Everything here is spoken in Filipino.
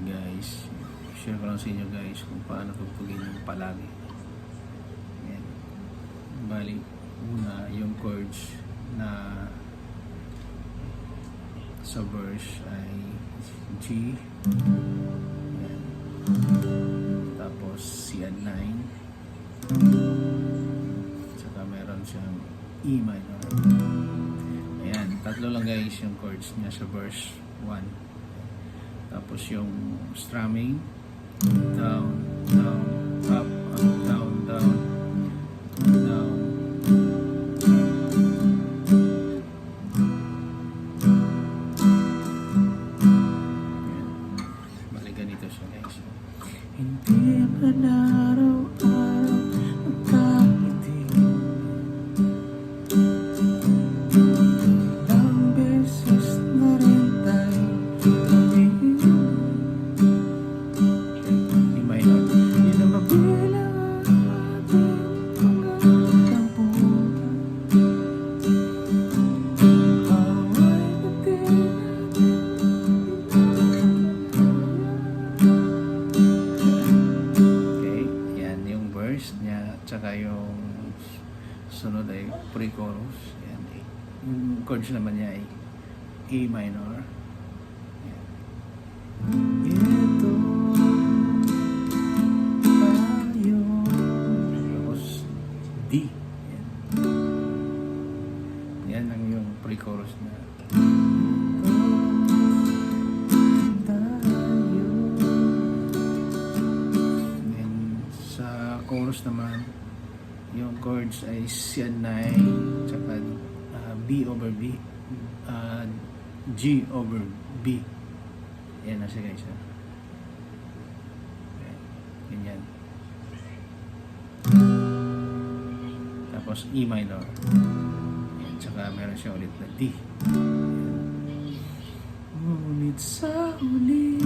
guys. Share ko lang sa inyo guys kung paano tugtugin yung palagi. Ayan. Bali, una yung chords na sa verse ay G. Ayan. Tapos C9. Saka meron siyang E minor. Ayan, tatlo lang guys yung chords niya sa verse 1. Tapos yung strumming, down, down, up, up, down, down, down. Ayan. Bali ganito siya guys. Hindi man araw-araw magkakiti, ilang beses na rin tayo magiging. E minor. Di na mabilang ang ating mga tampuhan. Away na din okay, yan yung verse niya. Tsaka yung sunod ay pre-chorus. Yan. Yung chords naman niya ay A minor. Yan. Ito tayo. Tapos D. Yan. Yan ang yung pre-chorus na. Then sa chorus naman, yung chords ay C9, tsaka B over B, G over B. Yan na siya guys. Okay. Ganyan. Tapos E minor. Yan, tsaka meron siya ulit na D. Ngunit sa huli